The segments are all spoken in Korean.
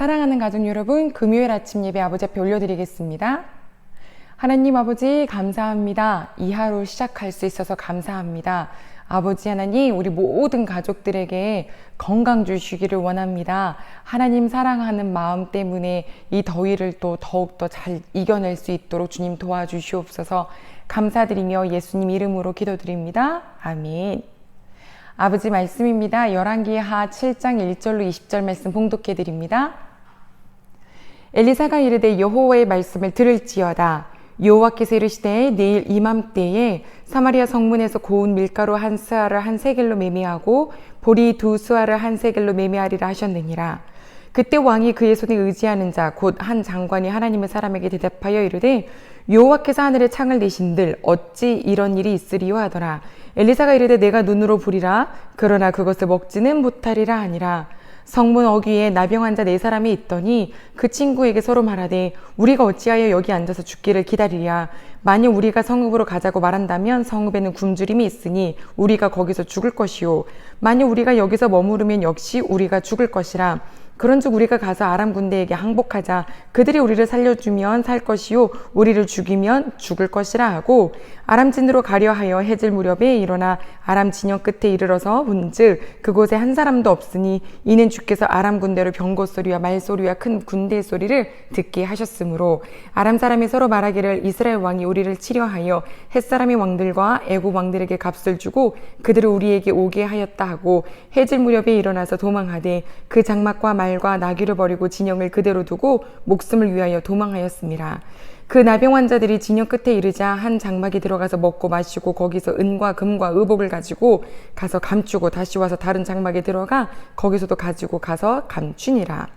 사랑하는 가족 여러분, 금요일 아침 예배 아버지 앞에 올려드리겠습니다. 하나님 아버지 감사합니다. 이 하루 시작할 수 있어서 감사합니다. 아버지 하나님, 우리 모든 가족들에게 건강 주시기를 원합니다. 하나님 사랑하는 마음 때문에 이 더위를 또 더욱더 잘 이겨낼 수 있도록 주님 도와주시옵소서. 감사드리며 예수님 이름으로 기도드립니다. 아멘. 아버지 말씀입니다. 열왕기하 7장 1절로 20절 말씀 봉독해 드립니다. 엘리사가 이르되 여호와의 말씀을 들을지어다. 여호와께서 이르시되 내일 이맘때에 사마리아 성문에서 고운 밀가루 한 스아를 한 세겔로 매매하고 보리 두 스아를 한 세겔로 매매하리라 하셨느니라. 그때 왕이 그의 손에 의지하는 자 곧 한 장관이 하나님의 사람에게 대답하여 이르되 여호와께서 하늘에 창을 내신들 어찌 이런 일이 있으리요 하더라. 엘리사가 이르되 내가 눈으로 보리라. 그러나 그것을 먹지는 못하리라 하니라. 성문 어귀에 나병 환자 4사람이 있더니 그 친구에게 서로 말하되 우리가 어찌하여 여기 앉아서 죽기를 기다리랴. 만일 우리가 성읍으로 가자고 말한다면 성읍에는 굶주림이 있으니 우리가 거기서 죽을 것이요. 만일 우리가 여기서 머무르면 역시 우리가 죽을 것이라. 그런즉 우리가 가서 아람 군대에게 항복하자. 그들이 우리를 살려주면 살 것이요 우리를 죽이면 죽을 것이라 하고 아람진으로 가려 하여 해질 무렵에 일어나 아람 진영 끝에 이르러서 본즉 그곳에 한 사람도 없으니 이는 주께서 아람 군대로 병거 소리와 말소리와 큰 군대 소리를 듣게 하셨으므로 아람 사람이 서로 말하기를 이스라엘 왕이 우리를 치려하여 햇사람의 왕들과 애굽 왕들에게 값을 주고 그들을 우리에게 오게 하였다 하고 해질 무렵에 일어나서 도망하되 그 장막과 말과 나귀를 버리고 진영을 그대로 두고 목숨을 위하여 도망하였습니다. 그 나병 환자들이 진영 끝에 이르자 한 장막에 들어가서 먹고 마시고 거기서 은과 금과 의복을 가지고 가서 감추고 다시 와서 다른 장막에 들어가 거기서도 가지고 가서 감추니라.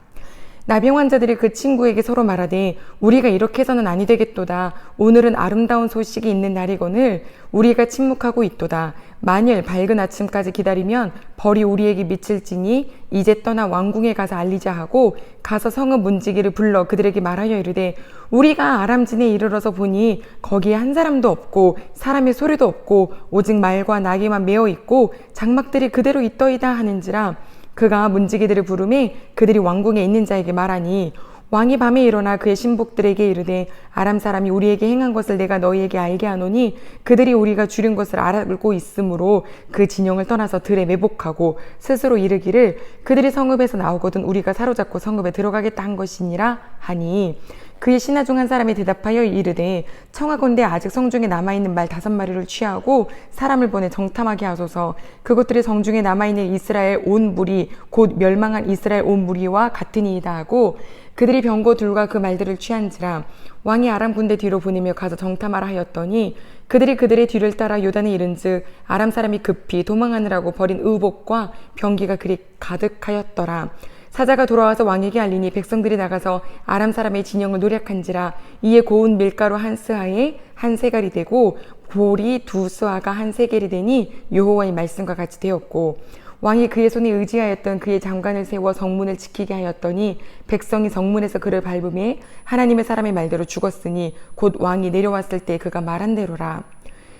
나병 환자들이 그 친구에게 서로 말하되 우리가 이렇게 해서는 아니 되겠도다. 오늘은 아름다운 소식이 있는 날이거늘 우리가 침묵하고 있도다. 만일 밝은 아침까지 기다리면 벌이 우리에게 미칠지니 이제 떠나 왕궁에 가서 알리자 하고 가서 성읍 문지기를 불러 그들에게 말하여 이르되 우리가 아람진에 이르러서 보니 거기에 한 사람도 없고 사람의 소리도 없고 오직 말과 나귀만 메어 있고 장막들이 그대로 있더이다 하는지라. 그가 문지기들을 부르매 그들이 왕궁에 있는 자에게 말하니 왕이 밤에 일어나 그의 신복들에게 이르되 아람 사람이 우리에게 행한 것을 내가 너희에게 알게 하노니 그들이 우리가 줄인 것을 알고 있으므로 그 진영을 떠나서 들에 매복하고 스스로 이르기를 그들이 성읍에서 나오거든 우리가 사로잡고 성읍에 들어가겠다 한 것이니라 하니 그의 신하 중 한 사람이 대답하여 이르되 청하건대 아직 성중에 남아있는 말 5마리를 취하고 사람을 보내 정탐하게 하소서. 그것들이 성중에 남아있는 이스라엘 온 무리 곧 멸망한 이스라엘 온 무리와 같으니이다 하고 그들이 병거 둘과 그 말들을 취한지라. 왕이 아람 군대 뒤로 보내며 가서 정탐하라 하였더니 그들이 그들의 뒤를 따라 요단에 이른즉 아람 사람이 급히 도망하느라고 버린 의복과 병기가 그리 가득하였더라. 사자가 돌아와서 왕에게 알리니 백성들이 나가서 아람 사람의 진영을 노략한지라. 이에 고운 밀가루 한 스아에 한 세갈이 되고 보리 두 스아가 한 세겔이 되니 여호와의 말씀과 같이 되었고 왕이 그의 손에 의지하였던 그의 장관을 세워 성문을 지키게 하였더니 백성이 성문에서 그를 밟음에 하나님의 사람의 말대로 죽었으니 곧 왕이 내려왔을 때 그가 말한 대로라.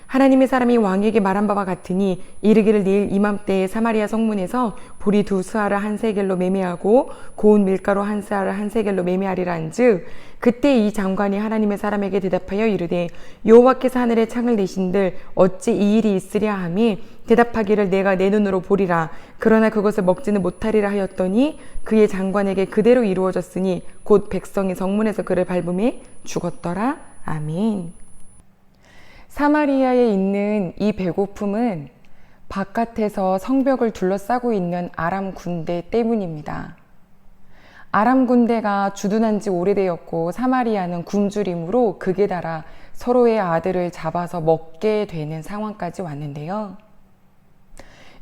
하나님의 사람이 왕에게 말한 바와 같으니 이르기를 내일 이맘때에 사마리아 성문에서 보리 두 스아를 한 세겔로 매매하고 고운 밀가루 한 스아를 한 세겔로 매매하리라 한즉 그때 이 장관이 하나님의 사람에게 대답하여 이르되 여호와께서 하늘에 창을 내신들 어찌 이 일이 있으랴 하며 대답하기를 내가 내 눈으로 보리라. 그러나 그것을 먹지는 못하리라 하였더니 그의 장관에게 그대로 이루어졌으니 곧 백성이 성문에서 그를 밟음에 죽었더라. 아멘. 사마리아에 있는 이 배고픔은 바깥에서 성벽을 둘러싸고 있는 아람 군대 때문입니다. 아람 군대가 주둔한 지 오래되었고 사마리아는 굶주림으로 극에 달아 서로의 아들을 잡아서 먹게 되는 상황까지 왔는데요.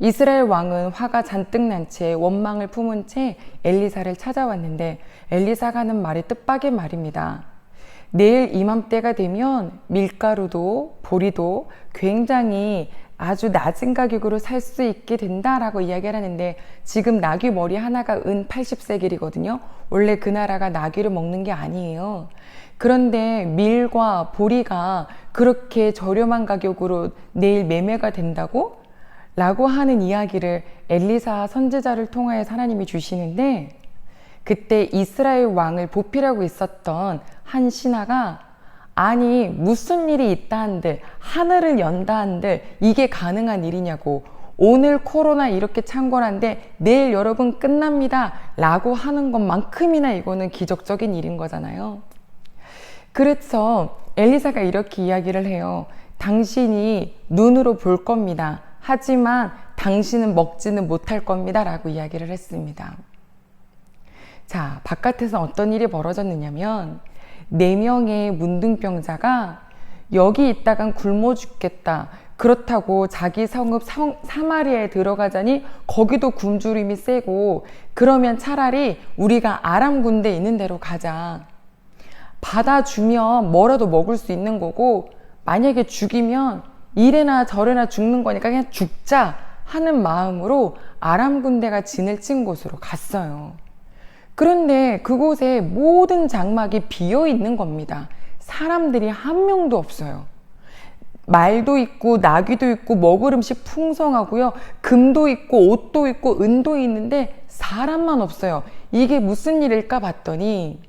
이스라엘 왕은 화가 잔뜩 난 채 원망을 품은 채 엘리사를 찾아왔는데 엘리사가 하는 말이 뜻밖의 말입니다. 내일 이맘때가 되면 밀가루도 보리도 굉장히 아주 낮은 가격으로 살 수 있게 된다라고 이야기를 하는데 지금 나귀 머리 하나가 은 80세겔이거든요. 원래 그 나라가 나귀를 먹는 게 아니에요. 그런데 밀과 보리가 그렇게 저렴한 가격으로 내일 매매가 된다고? 라고 하는 이야기를 엘리사 선지자를 통하여 하나님이 주시는데 그때 이스라엘 왕을 보필하고 있었던 한 신하가 아니 무슨 일이 있다 한들 하늘을 연다 한들 이게 가능한 일이냐고, 오늘 코로나 이렇게 창궐한데 내일 여러분 끝납니다 라고 하는 것만큼이나 이거는 기적적인 일인 거잖아요. 그래서 엘리사가 이렇게 이야기를 해요. 당신이 눈으로 볼 겁니다. 하지만 당신은 먹지는 못할 겁니다 라고 이야기를 했습니다. 자, 바깥에서 어떤 일이 벌어졌느냐면 4명의 문둥병자가 여기 있다간 굶어 죽겠다, 그렇다고 자기 성읍 사마리아에 들어가자니 거기도 굶주림이 세고, 그러면 차라리 우리가 아람 군대 있는 데로 가자, 받아주면 뭐라도 먹을 수 있는 거고 만약에 죽이면 이래나 저래나 죽는 거니까 그냥 죽자 하는 마음으로 아람 군대가 진을 친 곳으로 갔어요. 그런데 그곳에 모든 장막이 비어 있는 겁니다. 사람들이 한 명도 없어요. 말도 있고 나귀도 있고 먹을 음식 풍성하고요. 금도 있고 옷도 있고 은도 있는데 사람만 없어요. 이게 무슨 일일까 봤더니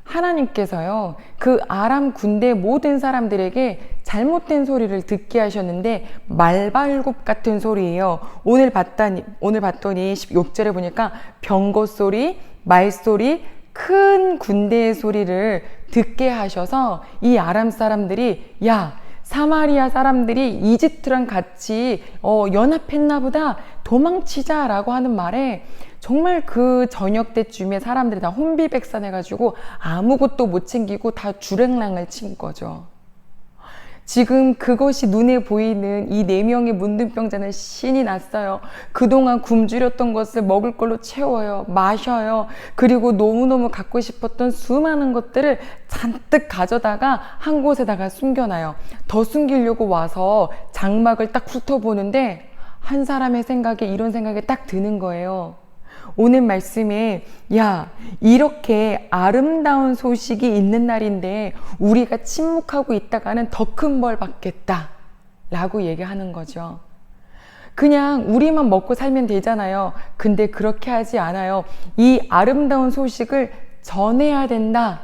하나님께서요, 그 아람 군대 모든 사람들에게 잘못된 소리를 듣게 하셨는데 말발굽 같은 소리예요. 오늘 봤더니 16절에 보니까 병거 소리, 말소리, 큰 군대의 소리를 듣게 하셔서 이 아람 사람들이 야, 사마리아 사람들이 이집트랑 같이 연합했나 보다, 도망치자 라고 하는 말에 정말 그 저녁 때쯤에 사람들이 다 혼비백산해가지고 아무것도 못 챙기고 다 주랭랑을 친 거죠. 지금 그것이 눈에 보이는 이 4명의 문둥병자는 신이 났어요. 그동안 굶주렸던 것을 먹을 걸로 채워요. 마셔요. 그리고 너무너무 갖고 싶었던 수많은 것들을 잔뜩 가져다가 한 곳에다가 숨겨놔요. 더 숨기려고 와서 장막을 딱 훑어보는데 한 사람의 생각에 이런 생각이 딱 드는 거예요. 오늘 말씀에 야, 이렇게 아름다운 소식이 있는 날인데 우리가 침묵하고 있다가는 더 큰 벌 받겠다 라고 얘기하는 거죠. 그냥 우리만 먹고 살면 되잖아요. 근데 그렇게 하지 않아요. 이 아름다운 소식을 전해야 된다,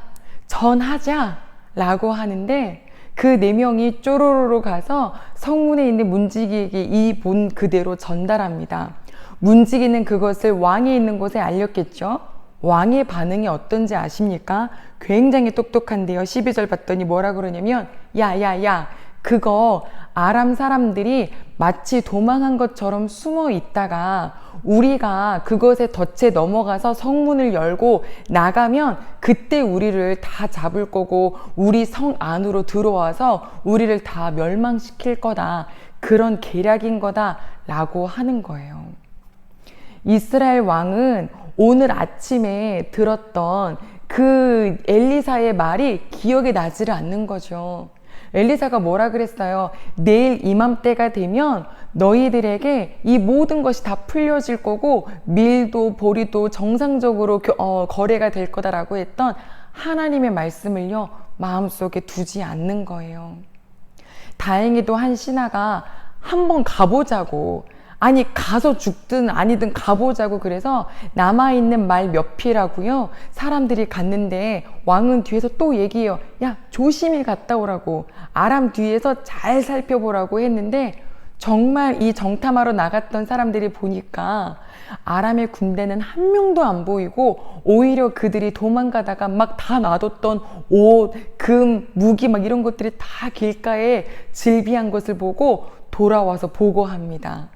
전하자 라고 하는데 그 4명이 쪼로로로 가서 성문에 있는 문지기에게 이 본 그대로 전달합니다. 문지기는 그것을 왕이 있는 곳에 알렸겠죠. 왕의 반응이 어떤지 아십니까? 굉장히 똑똑한데요. 12절 봤더니 뭐라 그러냐면 야, 그거 아람 사람들이 마치 도망한 것처럼 숨어 있다가 우리가 그것에 덫에 넘어가서 성문을 열고 나가면 그때 우리를 다 잡을 거고 우리 성 안으로 들어와서 우리를 다 멸망시킬 거다, 그런 계략인 거다 라고 하는 거예요. 이스라엘 왕은 오늘 아침에 들었던 그 엘리사의 말이 기억에 나지를 않는 거죠. 엘리사가 뭐라 그랬어요? 내일 이맘때가 되면 너희들에게 이 모든 것이 다 풀려질 거고 밀도 보리도 정상적으로 거래가 될 거다라고 했던 하나님의 말씀을요, 마음속에 두지 않는 거예요. 다행히도 한 신하가 한번 가보자고, 아니 가서 죽든 아니든 가보자고 그래서 남아있는 말 몇 피라고요 사람들이 갔는데 왕은 뒤에서 또 얘기해요. 야, 조심히 갔다 오라고, 아람 뒤에서 잘 살펴보라고 했는데 정말 이 정탐하러 나갔던 사람들이 보니까 아람의 군대는 한 명도 안 보이고 오히려 그들이 도망가다가 막 다 놔뒀던 옷, 금, 무기 막 이런 것들이 다 길가에 즐비한 것을 보고 돌아와서 보고합니다.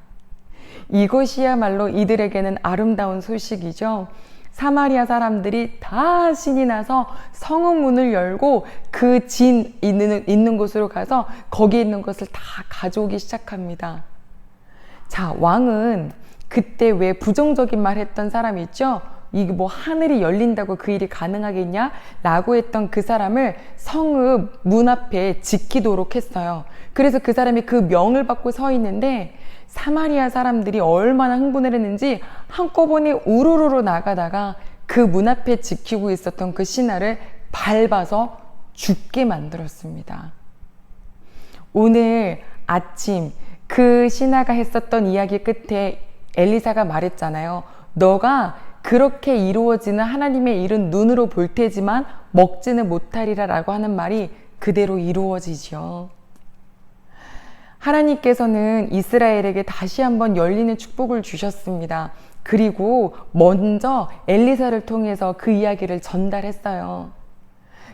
이것이야말로 이들에게는 아름다운 소식이죠. 사마리아 사람들이 다 신이 나서 성읍 문을 열고 그 진 있는 곳으로 가서 거기 있는 것을 다 가져오기 시작합니다. 자, 왕은 그때 왜 부정적인 말 했던 사람 있죠? 이게 뭐 하늘이 열린다고 그 일이 가능하겠냐? 라고 했던 그 사람을 성읍 문 앞에 지키도록 했어요. 그래서 그 사람이 그 명을 받고 서 있는데 사마리아 사람들이 얼마나 흥분을 했는지 한꺼번에 우르르르 나가다가 그 문 앞에 지키고 있었던 그 신하를 밟아서 죽게 만들었습니다. 오늘 아침 그 신하가 했었던 이야기 끝에 엘리사가 말했잖아요. 너가 그렇게 이루어지는 하나님의 일은 눈으로 볼 테지만 먹지는 못하리라 라고 하는 말이 그대로 이루어지죠. 하나님께서는 이스라엘에게 다시 한번 열리는 축복을 주셨습니다. 그리고 먼저 엘리사를 통해서 그 이야기를 전달했어요.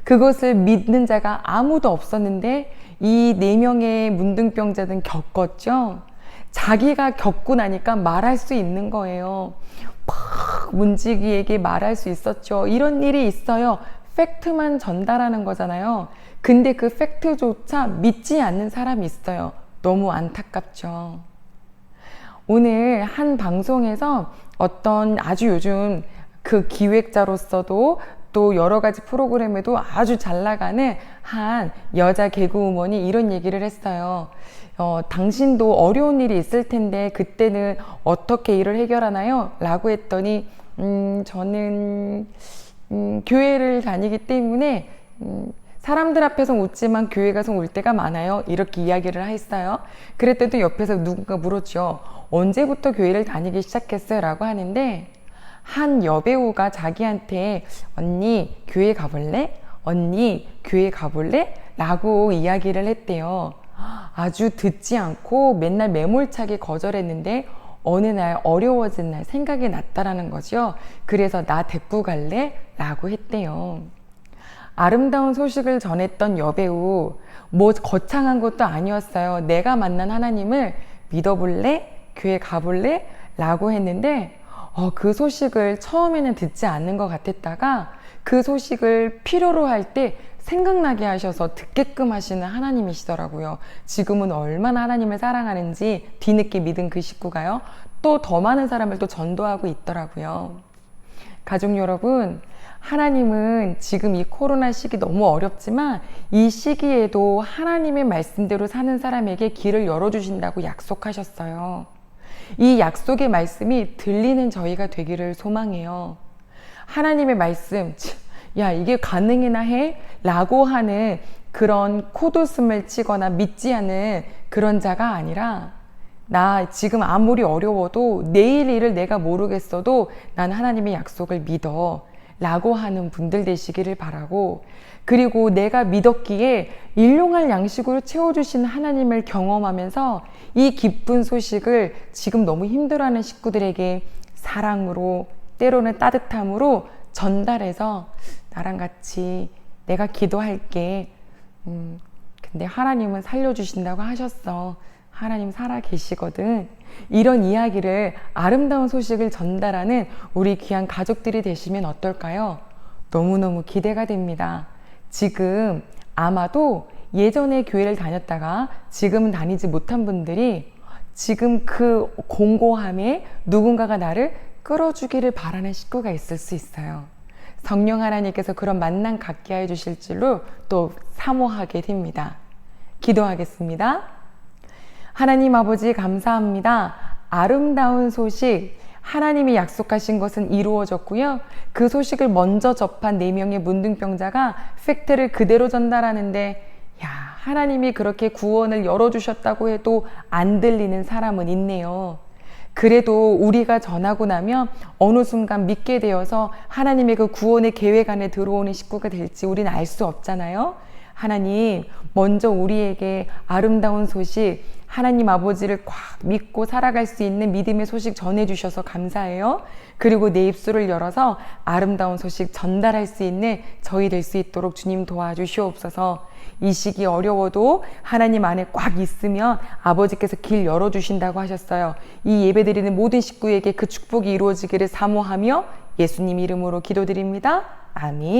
그것을 믿는 자가 아무도 없었는데 이 4명의 문둥병자는 겪었죠. 자기가 겪고 나니까 말할 수 있는 거예요. 막 문지기에게 말할 수 있었죠. 이런 일이 있어요. 팩트만 전달하는 거잖아요. 근데 그 팩트조차 믿지 않는 사람이 있어요. 너무 안타깝죠. 오늘 한 방송에서 어떤 아주 요즘 그 기획자로서도 또 여러 가지 프로그램에도 아주 잘 나가는 한 여자 개그우먼이 이런 얘기를 했어요. 당신도 어려운 일이 있을 텐데 그때는 어떻게 일을 해결하나요? 라고 했더니 저는 교회를 다니기 때문에 사람들 앞에서 웃지만 교회 가서 울 때가 많아요. 이렇게 이야기를 했어요. 그랬더니 옆에서 누군가 물었죠. 언제부터 교회를 다니기 시작했어요? 라고 하는데 한 여배우가 자기한테 언니 교회 가볼래? 언니 교회 가볼래? 라고 이야기를 했대요. 아주 듣지 않고 맨날 매몰차게 거절했는데 어느 날 어려워진 날 생각이 났다라는 거죠. 그래서 나 데리고 갈래? 라고 했대요. 아름다운 소식을 전했던 여배우, 뭐 거창한 것도 아니었어요. 내가 만난 하나님을 믿어볼래? 교회 가볼래? 라고 했는데 그 소식을 처음에는 듣지 않는 것 같았다가 그 소식을 필요로 할 때 생각나게 하셔서 듣게끔 하시는 하나님이시더라고요. 지금은 얼마나 하나님을 사랑하는지 뒤늦게 믿은 그 식구가요. 또 더 많은 사람을 또 전도하고 있더라고요. 가족 여러분, 하나님은 지금 이 코로나 시기 너무 어렵지만 이 시기에도 하나님의 말씀대로 사는 사람에게 길을 열어주신다고 약속하셨어요. 이 약속의 말씀이 들리는 저희가 되기를 소망해요. 하나님의 말씀, 야 이게 가능이나 해? 라고 하는 그런 코웃음을 치거나 믿지 않는 그런 자가 아니라 나 지금 아무리 어려워도 내일 일을 내가 모르겠어도 난 하나님의 약속을 믿어 라고 하는 분들 되시기를 바라고, 그리고 내가 믿었기에 일용할 양식으로 채워주신 하나님을 경험하면서 이 기쁜 소식을 지금 너무 힘들어하는 식구들에게 사랑으로 때로는 따뜻함으로 전달해서 나랑 같이 내가 기도할게. 근데 하나님은 살려주신다고 하셨어. 하나님 살아 계시거든. 이런 이야기를, 아름다운 소식을 전달하는 우리 귀한 가족들이 되시면 어떨까요? 너무너무 기대가 됩니다. 지금 아마도 예전에 교회를 다녔다가 지금은 다니지 못한 분들이 지금 그 공고함에 누군가가 나를 끌어주기를 바라는 식구가 있을 수 있어요. 성령 하나님께서 그런 만남 갖게 해 주실 줄로 또 사모하게 됩니다. 기도하겠습니다. 하나님 아버지 감사합니다. 아름다운 소식, 하나님이 약속하신 것은 이루어졌고요. 그 소식을 먼저 접한 4명의 문둥병자가 팩트를 그대로 전달하는데 하나님이 그렇게 구원을 열어주셨다고 해도 안 들리는 사람은 있네요. 그래도 우리가 전하고 나면 어느 순간 믿게 되어서 하나님의 그 구원의 계획 안에 들어오는 식구가 될지 우리는 알 수 없잖아요. 하나님, 먼저 우리에게 아름다운 소식, 하나님 아버지를 꽉 믿고 살아갈 수 있는 믿음의 소식 전해주셔서 감사해요. 그리고 내 입술을 열어서 아름다운 소식 전달할 수 있는 저희 될 수 있도록 주님 도와주시옵소서. 이 시기 어려워도 하나님 안에 꽉 있으면 아버지께서 길 열어주신다고 하셨어요. 이 예배드리는 모든 식구에게 그 축복이 이루어지기를 사모하며 예수님 이름으로 기도드립니다. 아멘.